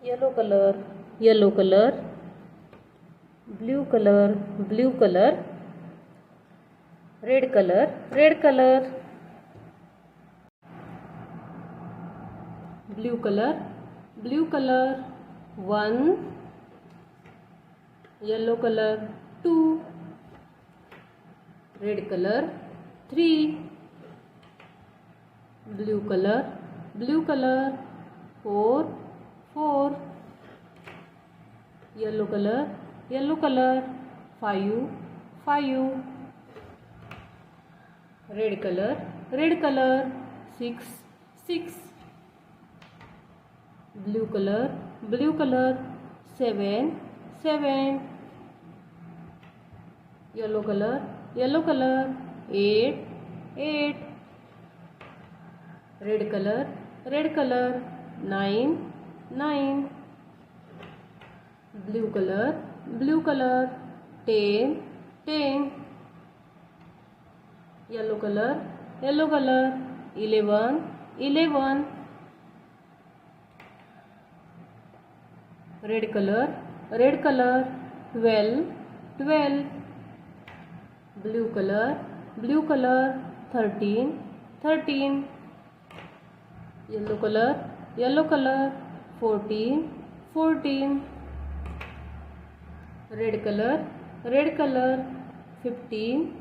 yellow color, blue color, red color, blue color, 1, yellow color 2, red color 3, blue color 4, yellow color 5, red color 6, blue color 7, yellow color 8, red color 9, blue color 10, yellow color 11, red color 12, blue color 13, yellow color 14, red color 15,